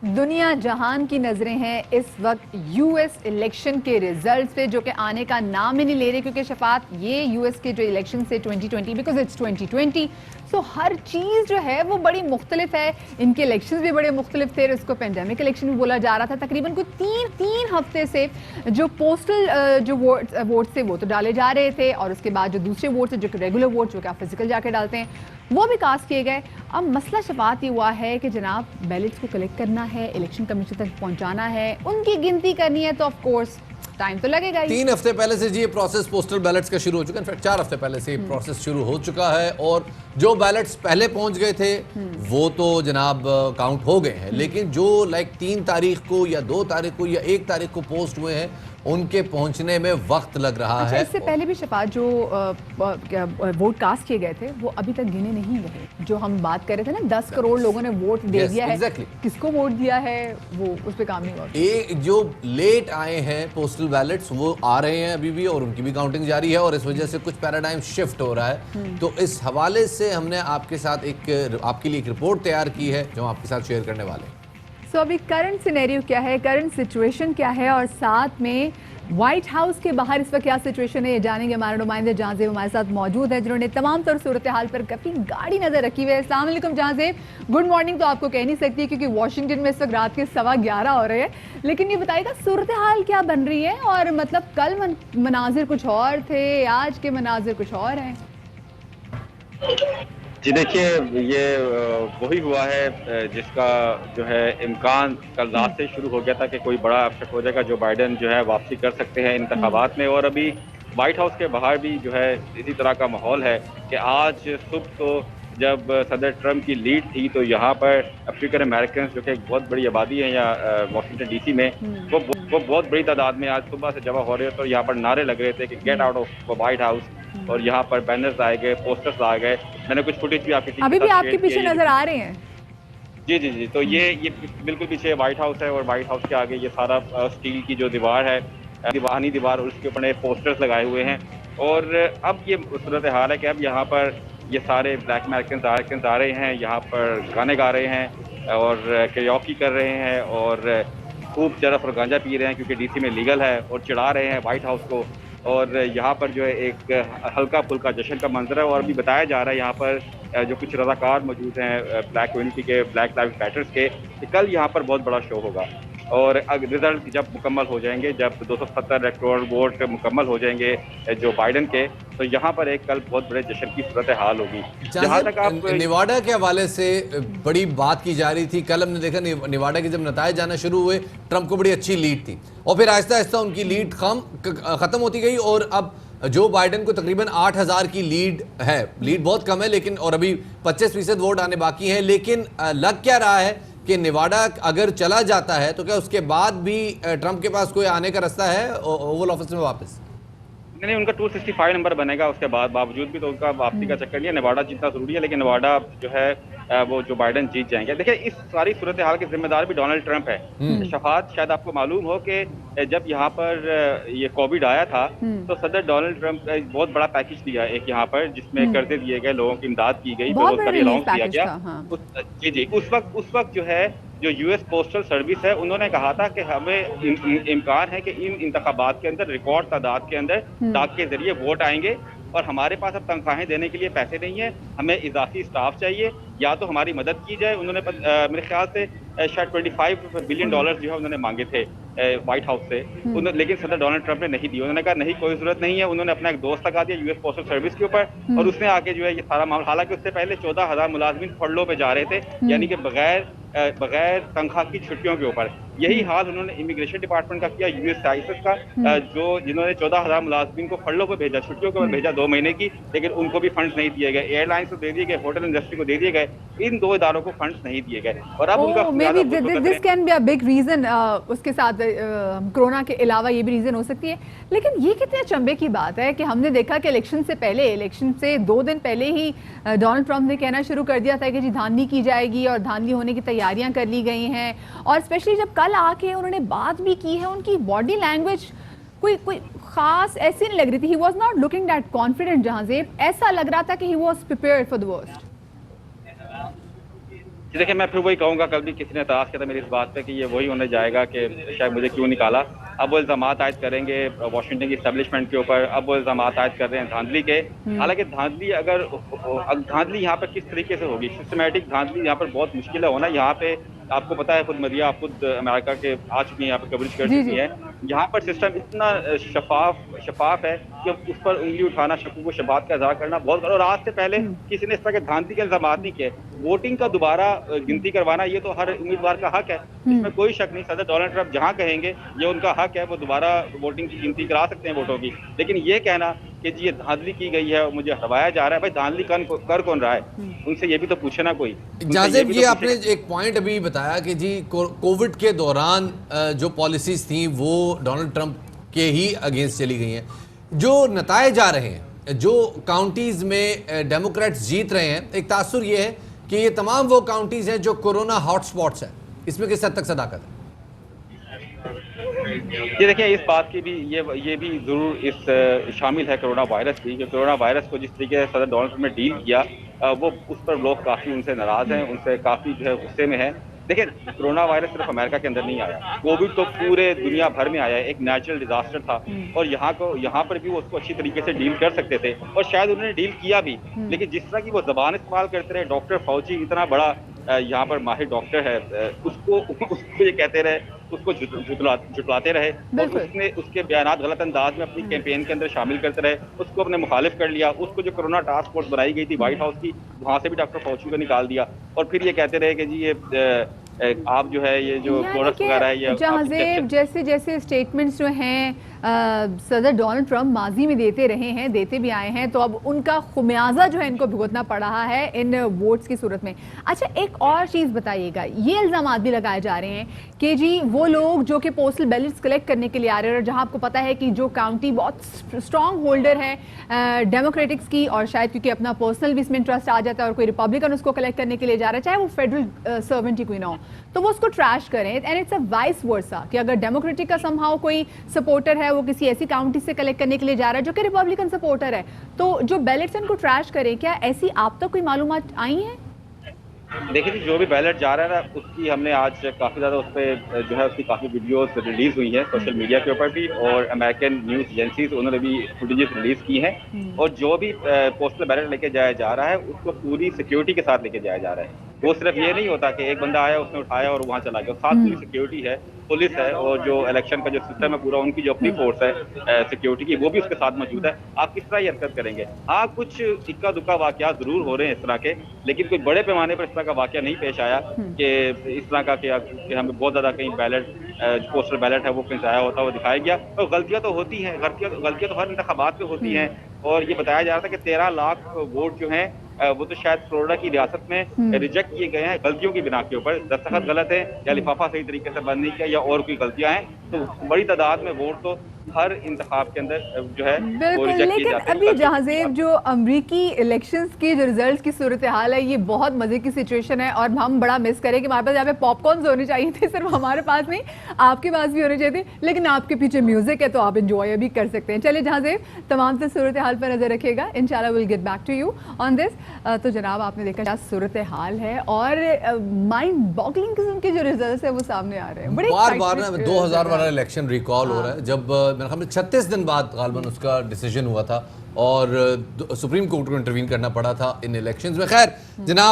दुनिया जहान की नजरें हैं इस वक्त यूएस इलेक्शन के रिजल्ट्स पे, जो कि आने का नाम ही नहीं ले रहे, क्योंकि शफात ये यूएस के जो इलेक्शन से 2020, बिकॉज इट्स 2020, सो हर चीज़ जो है वो बड़ी मुख्तलिफ है। इनके इलेक्शंस भी बड़े मुख्तलिफ थे, इसको पेंडेमिक इलेक्शन भी बोला जा रहा था। तकरीबन कोई तीन हफ्ते से जो पोस्टल जो वोट थे वो तो डाले जा रहे थे, और उसके बाद जो दूसरे वोट थे, जो कि रेगुलर वोट, जो कि आप फिजिकल जाके डालते हैं, वो भी कास्ट किए गए। अब मसला शफात ये हुआ है कि जनाब बैलेट्स को कलेक्ट करना है, इलेक्शन कमीशन तक पहुंचाना है, उनकी गिनती करनी है, तो ऑफ कोर्स टाइम तो लगेगा ही। 3 हफ्ते पहले से जी ये प्रोसेस पोस्टल बैलेट्स का शुरू हो चुका है। इनफैक्ट 4 हफ्ते पहले से ये प्रोसेस शुरू हो चुका है, और जो बैलेट्स पहले पहुंच गए थे वो तो जनाब काउंट हो गए हैं, लेकिन जो 3 तारीख को या 2 तारीख को या 1 तारीख को पोस्ट हुए हैं उनके पहुंचने में वक्त लग रहा है। इससे पहले भी शफात जो वोट कास्ट किए गए थे वो अभी तक गिने नहीं गए। जो हम बात कर रहे थे ना, 10 करोड़ लोगों ने वोट दे दिया है, किसको वोट दिया है वो उस पर काम नहीं हुआ। ये जो लेट आए हैं पोस्टल बैलेट्स वो आ रहे हैं अभी भी, और उनकी भी काउंटिंग जारी है, और इस वजह से कुछ पैराडाइम शिफ्ट हो रहा है। तो इस हवाले से हमने आपके साथ आपके लिए एक रिपोर्ट तैयार की है जो हम आपके साथ शेयर करने वाले हैं। सो अभी करंट सिनेरियो क्या है, करंट सिचुएशन क्या है, और साथ में व्हाइट हाउस के बाहर इस वक्त क्या सिचुएशन है, ये जानेंगे। हमारे नुमाइंदे जहांजेब हमारे साथ मौजूद है, जिन्होंने तमाम तर सूरत हाल पर काफ़ी गाढ़ी नज़र रखी हुई है। अस्सलाम वालेकुम जहांजेब, गुड मॉर्निंग तो आपको कह नहीं सकती क्योंकि वॉशिंगटन में इस वक्त रात के 11:15 हो रहे हैं, लेकिन ये बताइएगा सूरत हाल क्या बन रही है, और मतलब कल मनाजिर कुछ और थे, आज के मनाजिर कुछ और हैं। जी देखिए, ये वही हुआ है जिसका जो है इम्कान कल रात से शुरू हो गया था कि कोई बड़ा अपशक हो जाएगा, जो बाइडेन जो है वापसी कर सकते हैं इंतखाबात में। और अभी वाइट हाउस के बाहर भी जो है इसी तरह का माहौल है कि आज सुबह तो जब सदर ट्रम्प की लीड थी तो यहाँ पर अफ्रीकन अमेरिकन जो कि एक बहुत बड़ी आबादी है यहाँ वाशिंगटन डीसी में, वो बहुत बड़ी तादाद में आज सुबह से जमा हो रहे थे, और यहाँ पर नारे लग रहे थे कि get out of white house, और यहाँ पर बैनर्स आए गए, पोस्टर्स आ गए। मैंने कुछ फुटेज भी अभी भी आपके पीछे नजर आ रहे हैं। जी, तो ये बिल्कुल पीछे वाइट हाउस है, और वाइट हाउस के आगे ये सारा स्टील की जो दीवार है, दीवानी दीवार, और उसके ऊपर पोस्टर्स लगाए हुए हैं। और अब ये सूरत हाल है कि अब यहाँ पर ये सारे ब्लैक अमेरिकन आ रहे हैं, यहाँ पर गाने गा रहे हैं और कैरियोकी कर रहे हैं, और खूब चरस और गांजा पी रहे हैं क्योंकि डीसी में लीगल है, और चिढ़ा रहे हैं वाइट हाउस को। और यहाँ पर जो है एक हल्का फुल्का जश्न का मंजर है। और अभी बताया जा रहा है यहाँ पर जो कुछ रज़ाकार मौजूद हैं ब्लैक कम्युनिटी के, ब्लैक लाइव्स मैटर्स के, कि कल यहाँ पर बहुत बड़ा शो होगा। और रिजल्ट जब मुकम्मल हो जाएंगे, जब 270 इलेक्टोरल वोट मुकम्मल हो जाएंगे जो बाइडेन के, तो यहाँ पर एक कल बहुत बड़े जश्न की सूरत हाल होगी। जहाँ तक आप निवाडा के हवाले से बड़ी बात की जा रही थी, कल हमने देखा निवाडा के जब नतायज आना शुरू हुए, ट्रंप को बड़ी अच्छी लीड थी, और फिर आहिस्ता आहिस्ता उनकी लीड खत्म होती गई, और अब जो बाइडेन को तकरीबन 8,000 की लीड है। लीड बहुत कम है लेकिन, और अभी 25% वोट आने बाकी हैं, लेकिन लग क्या रहा है कि निवाडा अगर चला जाता है तो क्या उसके बाद भी ट्रंप के पास कोई आने का रास्ता है ओवल ऑफिस में वापस? नहीं, उनका 265 नंबर बनेगा उसके बाद, बावजूद भी तो उनका वापसी का चक्कर नहीं है। निवाडा जीतना जरूरी है, लेकिन निवाडा जो है वो जो बाइडेन जीत जाएंगे। देखिए, इस सारी सूरत हाल के जिम्मेदार भी डोनाल्ड ट्रंप है। शफात, शायद आपको मालूम हो कि जब यहाँ पर ये कोविड आया था तो सदर डोनाल्ड ट्रंप बहुत बड़ा पैकेज दिया एक यहाँ पर, जिसमें कर्जे दिए गए, लोगों की इमदाद की गई, बेरोजगारी अलाउंस दिया गया। जी, उस वक्त जो है जो यूएस पोस्टल सर्विस है, उन्होंने कहा था कि हमें इम्कान है कि इन इंतखाबात के अंदर रिकॉर्ड तादाद के अंदर डाक के जरिए वोट आएंगे, और हमारे पास अब तनख्वाहें देने के लिए पैसे नहीं है, हमें इजाफी स्टाफ चाहिए, या तो हमारी मदद की जाए। उन्होंने मेरे ख्याल से शायद $25 बिलियन जो है उन्होंने मांगे थे व्हाइट हाउस से, लेकिन सदर डोनाल्ड ट्रंप ने नहीं दी। उन्होंने कहा नहीं, कोई जरूरत नहीं है। उन्होंने अपना एक दोस्त लगा दिया यूएस पोस्टल सर्विस के ऊपर, और उसने आके जो है ये सारा मामला, हालांकि उससे पहले 14,000 मुलाजमीन फर्लो पे जा रहे थे, यानी कि बगैर तनख्वाह की छुट्टियों के ऊपर। यही हाल उन्होंने इमिग्रेशन डिपार्टमेंट का किया, यूएससीआईएस का, जिन्होंने 14,000 मुलाजमीन को फर्लो पे भेजा, छुट्टियों के ऊपर भेजा 2 महीने की, लेकिन उनको भी फंड्स नहीं दिए गए। एयरलाइंस को दे दिए गए, होटल इंडस्ट्री को दे दिए गए, इन 2 इदारों को फंड्स नहीं दिए गए। और अब उनका this can be a big reason, उसके साथ कोरोना के अलावा ये भी रीजन हो सकती है। लेकिन ये कितने अचंभे की बात है कि हमने देखा कि इलेक्शन से 2 दिन पहले ही डोनाल्ड ट्रंप ने कहना शुरू कर दिया था कि जी धांधली की जाएगी, और धांधली होने की तैयारियां कर ली गई हैं। और स्पेशली जब कल आके उन्होंने बात भी की है, उनकी बॉडी लैंग्वेज कोई खास ऐसी नहीं लग रही थी। He was not looking that confident. Jahanzeb, ऐसा लग रहा था कि he was prepared for the worst. जी देखिए, मैं फिर वही कहूँगा, कल भी किसी ने एतराज़ किया था मेरी इस बात पे कि ये वही होने जाएगा कि शायद मुझे क्यों निकाला। अब वो इल्ज़ामात आयद करेंगे वाशिंगटन की एस्टेब्लिशमेंट के ऊपर, अब वो इल्ज़ामात आयद कर रहे हैं धांधली के। हालाँकि धांधली धांधली यहाँ पर किस तरीके से होगी, सिस्टमैटिक धांधली यहाँ पर बहुत मुश्किल है होना। यहाँ पे आपको पता है, खुद मरिया, आप खुद अमेरिका के आ चुकी हैं, यहाँ पे कवरेज कर जी चुकी जी हैं। यहाँ पर सिस्टम इतना शफाफ है कि अब उस पर उंगली उठाना, शकूक व शुबहात का इज़हार करना बहुत, और आज से पहले किसी ने इस तरह के धांधली के इल्ज़ामात नहीं किए। वोटिंग का दोबारा गिनती करवाना, ये तो हर उम्मीदवार का हक है, इसमें कोई शक नहीं। सदर डोनाल्ड ट्रंप जहां कहेंगे ये उनका हक है, वो दोबारा वोटिंग की गिनती करा सकते हैं वोटों की। लेकिन ये कहना कि जी ये धांधली की गई है और मुझे हरवाया जा रहा है, भाई धांधली कर कौन रहा है? उनसे ये भी तो पूछे ना कोई। उनसे जाज़िब, भी ये तो आपने पूछे। एक पॉइंट अभी बताया कि जी कोविड के दौरान जो पॉलिसीज थी वो डोनाल्ड ट्रंप के ही अगेंस्ट चली गई हैं। जो नतायज आ रहे हैं, जो काउंटीज में डेमोक्रेट्स जीत रहे हैं, एक तासुर ये है कि ये तमाम वो काउंटीज हैं जो कोरोना हॉटस्पॉट्स हैं। इसमें किस हद तक सदाकत है? ये देखिए, इस बात की भी ये भी जरूर इस शामिल है कोरोना वायरस की, कि कोरोना वायरस को जिस तरीके से सदर डोनाल्ड ट्रंप ने डील किया, वो उस पर लोग काफी उनसे नाराज हैं, उनसे काफी जो है गुस्से में हैं। देखिए, कोरोना वायरस सिर्फ अमेरिका के अंदर नहीं आया, कोविड तो पूरे दुनिया भर में आया है, एक नेचुरल डिजास्टर था, और यहाँ पर भी वो उसको अच्छी तरीके से डील कर सकते थे, और शायद उन्होंने डील किया भी। लेकिन जिस तरह की वो जबान इस्तेमाल करते रहे, डॉक्टर फाउची इतना बड़ा यहाँ पर माहिर डॉक्टर है, उसको ये कहते रहे, उसको जुटलाते रहे, और उसने उसके बयानात गलत अंदाज में अपनी कैंपेन के अंदर शामिल करते रहे, उसको अपने मुखालिफ कर लिया। उसको जो कोरोना टास्क फोर्स बनाई गई थी व्हाइट हाउस की, वहां से भी डॉक्टर फाउची को निकाल दिया, और फिर ये कहते रहे कि जी ये आप जो है ये जो प्रोडक्ट्स वगैरह है ये जहाज़ेब, जैसे जैसे स्टेटमेंट्स जो हैं सदर डोनाल्ड ट्रंप माजी में देते रहे हैं, देते भी आए हैं, तो अब उनका खुमियाजा जो है इनको भुगतना पड़ रहा है इन वोट्स की सूरत में। अच्छा, एक और चीज़ बताइएगा, ये इल्ज़ामात भी लगाए जा रहे हैं कि जी वो लोग जो कि पोस्टल बैलेट्स कलेक्ट करने के लिए आ रहे हैं, और जहां आपको पता है कि जो काउंटी बहुत स्ट्रॉन्ग होल्डर है डेमोक्रेटिक्स की, और शायद क्योंकि अपना पर्सनल भी इसमें इंटरेस्ट आ जाता है और कोई रिपब्लिकन उसको कलेक्ट करने के लिए जा रहा है, चाहे वो फेडरल सर्वेंट ही क्यों ना हो, तो वो उसको ट्रैश करें। And it's a vice versa कि अगर डेमोक्रेटिक का समहाउ कोई सपोर्टर है, वो किसी ऐसी काउंटी से कलेक्ट करने के लिए जा रहा है जो कि रिपब्लिकन सपोर्टर है, तो जो बैलेट्स उनको ट्रैश करें, क्या ऐसी आप तक कोई मालूमात आई हैं? देखिए जी, जो भी बैलेट जा रहा है ना, उसकी हमने आज काफ़ी ज़्यादा उस पर जो है उसकी काफ़ी वीडियोस रिलीज़ हुई हैं सोशल मीडिया के ऊपर भी, और अमेरिकन न्यूज़ एजेंसीज उन्होंने भी फुटेजेस रिलीज़ की हैं। और जो भी पोस्टल बैलेट लेके जाया जा रहा है, उसको पूरी सिक्योरिटी के साथ लेके जाया जा रहा है। वो सिर्फ ये नहीं होता कि एक बंदा आया, उसने उठाया और वहाँ चला गया, साथ पूरी सिक्योरिटी है, पुलिस है, और जो इलेक्शन का जो सिस्टम है पूरा, उनकी जो अपनी फोर्स है सिक्योरिटी की, वो भी उसके साथ मौजूद है। आप किस तरह ये हरकत करेंगे? हाँ, कुछ इक्का दुक्का वाकयात जरूर हो रहे हैं इस तरह के, लेकिन कोई बड़े पैमाने पर इस तरह का वाकया नहीं पेश आया कि इस तरह का कि हमें बहुत ज्यादा कहीं बैलेट पोस्टल बैलेट है वो कहीं जाया होता वो दिखाया गया। तो गलतियां तो होती हैं, गलतियां तो हर इंतखाबात पे होती हैं, और ये बताया जा रहा था कि 13 लाख वोट जो हैं वो तो शायद फ्लोरिडा की रियासत में रिजेक्ट किए गए हैं गलतियों की बिना के ऊपर, दस्तखत गलत है या लिफाफा सही तरीके से बंद नहीं किया या और कोई गलतियां हैं, तो बड़ी तादाद में वोट तो हर इंतखाब के अंदर जो है वो बिल्कुल। रिजेक्ट किए लेकिन जाते हैं। अभी जहाज़ेब, जो अमरीकी इलेक्शंस की जो रिजल्ट्स की सूरत हाल है, ये बहुत मजे की सिचुएशन है, और हम बड़ा मिस करें कि हमारे पास यहाँ पे पॉपकॉर्न्स होने चाहिए थे, सिर्फ हमारे पास नहीं, आपके पास भी होने चाहिए थे, लेकिन आपके पीछे म्यूजिक है तो आप इंजॉय भी कर सकते हैं। चलिए जहाज़ेब, तमाम से सूरत हाल पर नजर रखिएगा, इंशाल्लाह will get back to you on this. तो जनाब, आपने देखा क्या सूरत हाल है, और माइंड बॉगलिंग किस्म के जो रिजल्ट है वो सामने आ रहे हैं। बड़े बार बार ना excited 2000 वाला इलेक्शन रिकॉल हो रहा है, जब मेरे ख्याल में 36 दिन बाद गालबन उसका डिसीजन हुआ था और सुप्रीम कोर्ट को इंटरवीन करना पड़ा था इन इलेक्शंस में। खैर जनाब,